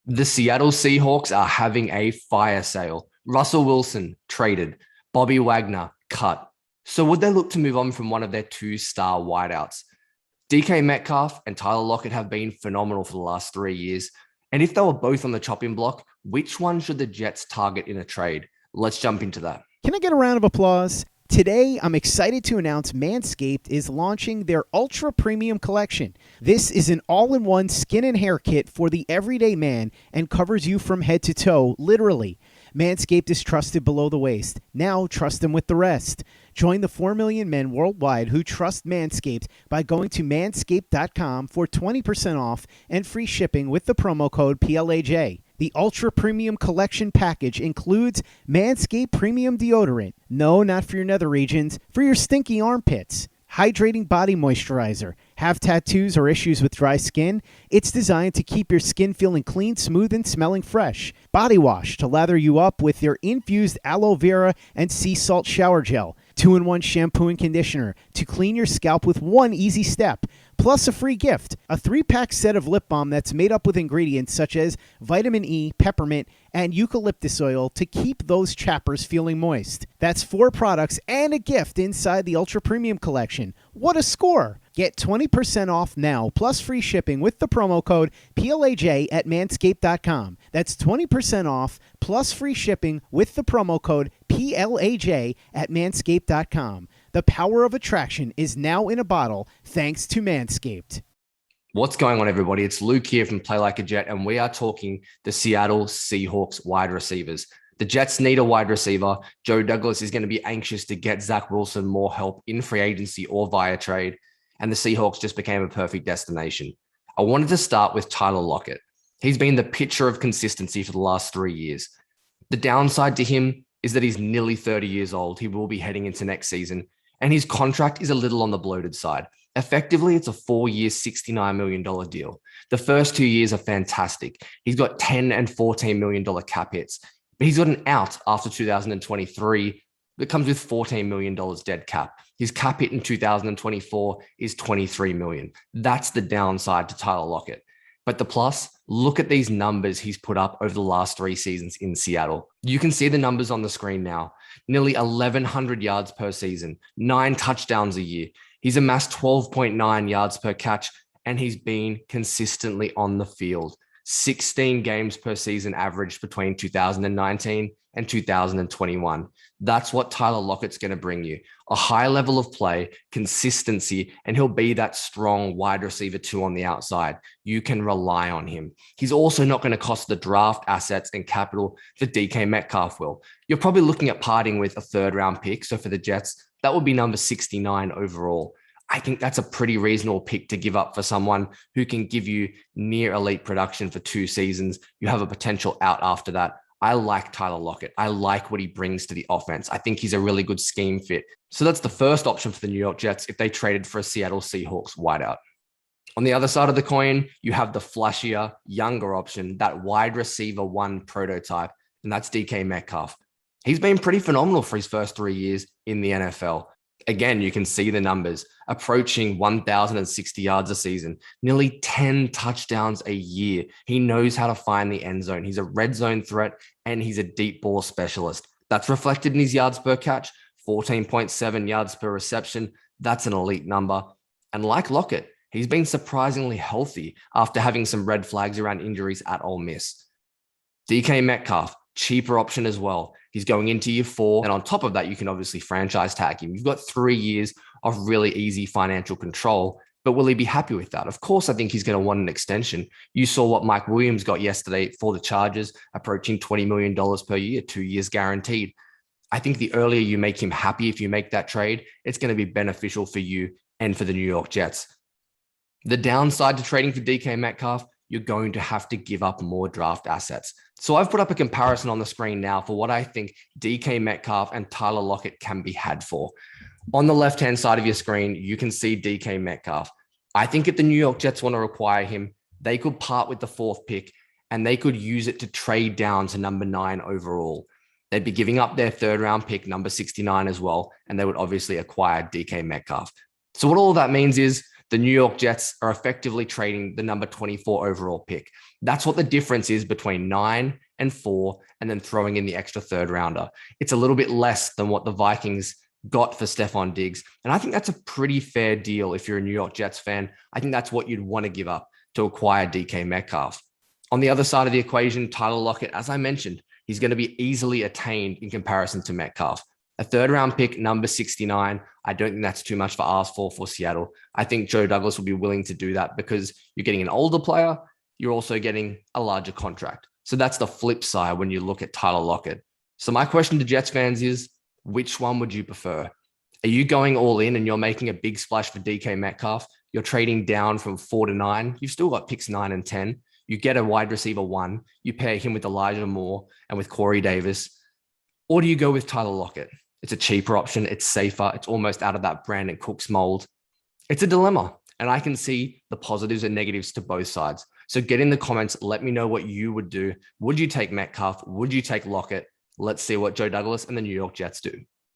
The Seattle Seahawks are having a fire sale. Russell Wilson traded. Bobby Wagner cut. So would they look to move on from one of their two-star wideouts? DK Metcalf and Tyler Lockett have been phenomenal for the last 3 years. And if they were both on the chopping block, which one should the Jets target in a trade? Let's jump into that. Can I get a round of applause? Today, I'm excited to announce Manscaped is launching their Ultra Premium Collection. This is an all-in-one skin and hair kit for the everyday man and covers you from head to toe, literally. Manscaped is trusted below the waist. Now, trust them with the rest. Join the 4 million men worldwide who trust Manscaped by going to manscaped.com for 20% off and free shipping with the promo code PLAJ. The Ultra Premium Collection package includes Manscaped Premium Deodorant. No, not for your nether regions, for your stinky armpits. Hydrating body moisturizer. Have tattoos or issues with dry skin? It's designed to keep your skin feeling clean, smooth, and smelling fresh. Body wash to lather you up with their infused aloe vera and sea salt shower gel. 2-in-1 shampoo and conditioner to clean your scalp with one easy step. Plus a free gift, a 3-pack set of lip balm that's made up with ingredients such as vitamin E, peppermint, and eucalyptus oil to keep those chappers feeling moist. That's 4 products and a gift inside the Ultra Premium Collection. What a score! Get 20% off now, plus free shipping with the promo code PLAJ at manscaped.com. That's 20% off, plus free shipping with the promo code PLAJ at manscaped.com. The power of attraction is now in a bottle, thanks to Manscaped. What's going on, everybody? It's Luke here from Play Like a Jet, and we are talking the Seattle Seahawks wide receivers. The Jets need a wide receiver. Joe Douglas is going to be anxious to get Zach Wilson more help in free agency or via trade, and the Seahawks just became a perfect destination. I wanted to start with Tyler Lockett. He's been the picture of consistency for the last 3 years. The downside to him is that he's nearly 30 years old. He will be heading into next season, and his contract is a little on the bloated side. Effectively, it's a 4-year, $69 million deal. The first 2 years are fantastic. He's got $10 and $14 million cap hits, but he's got an out after 2023 that comes with $14 million dead cap. His cap hit in 2024 is $23 million. That's the downside to Tyler Lockett. But the plus, look at these numbers he's put up over the last 3 seasons in Seattle. You can see the numbers on the screen now. Nearly 1,100 yards per season, 9 touchdowns a year. He's amassed 12.9 yards per catch, and he's been consistently on the field. 16 games per season averaged between 2019 and 2021. That's what Tyler Lockett's going to bring you. A high level of play, consistency, and he'll be that strong wide receiver 2 on the outside. You can rely on him. He's also not going to cost the draft assets and capital that DK Metcalf will. You're probably looking at parting with a 3rd-round pick. So for the Jets, that would be number 69 overall. I think that's a pretty reasonable pick to give up for someone who can give you near elite production for 2 seasons. You have a potential out after that. I like Tyler Lockett. I like what he brings to the offense. I think he's a really good scheme fit. So that's the first option for the New York Jets if they traded for a Seattle Seahawks wideout. On the other side of the coin, you have the flashier, younger option, that wide receiver 1 prototype, and that's DK Metcalf. He's been pretty phenomenal for his first 3 years in the NFL. Again, you can see the numbers approaching 1,060 yards a season, nearly 10 touchdowns a year. He knows how to find the end zone. He's a red zone threat, and he's a deep ball specialist. That's reflected in his yards per catch, 14.7 yards per reception. That's an elite number. And like Lockett, he's been surprisingly healthy after having some red flags around injuries at Ole Miss. DK Metcalf, cheaper option as well. He's going into year 4. And on top of that, you can obviously franchise tag him. You've got 3 years of really easy financial control, but will he be happy with that? Of course, I think he's going to want an extension. You saw what Mike Williams got yesterday for the Chargers, approaching $20 million per year, 2 years guaranteed. I think the earlier you make him happy, if you make that trade, it's going to be beneficial for you and for the New York Jets. The downside to trading for DK Metcalf, you're going to have to give up more draft assets. So I've put up a comparison on the screen now for what I think DK Metcalf and Tyler Lockett can be had for. On the left-hand side of your screen, you can see DK Metcalf. I think if the New York Jets want to acquire him, they could part with the 4th pick and they could use it to trade down to number 9 overall. They'd be giving up their 3rd-round pick, number 69 as well, and they would obviously acquire DK Metcalf. So what all of that means is the New York Jets are effectively trading the number 24 overall pick. That's what the difference is between 9 and 4, and then throwing in the extra third rounder. It's a little bit less than what the Vikings got for Stephon Diggs. And I think that's a pretty fair deal if you're a New York Jets fan. I think that's what you'd want to give up to acquire DK Metcalf. On the other side of the equation, Tyler Lockett, as I mentioned, he's going to be easily attained in comparison to Metcalf. A third round pick, number 69. I don't think that's too much for ask for Seattle. I think Joe Douglas will be willing to do that because you're getting an older player. You're also getting a larger contract. So that's the flip side when you look at Tyler Lockett. So my question to Jets fans is, which one would you prefer? Are you going all in and you're making a big splash for DK Metcalf? You're trading down from 4 to 9. You've still got picks 9 and 10. You get a wide receiver 1. You pair him with Elijah Moore and with Corey Davis. Or do you go with Tyler Lockett? It's a cheaper option. It's safer. It's almost out of that Brandon Cooks mold. It's a dilemma. And I can see the positives and negatives to both sides. So get in the comments. Let me know what you would do. Would you take Metcalf? Would you take Lockett? Let's see what Joe Douglas and the New York Jets do.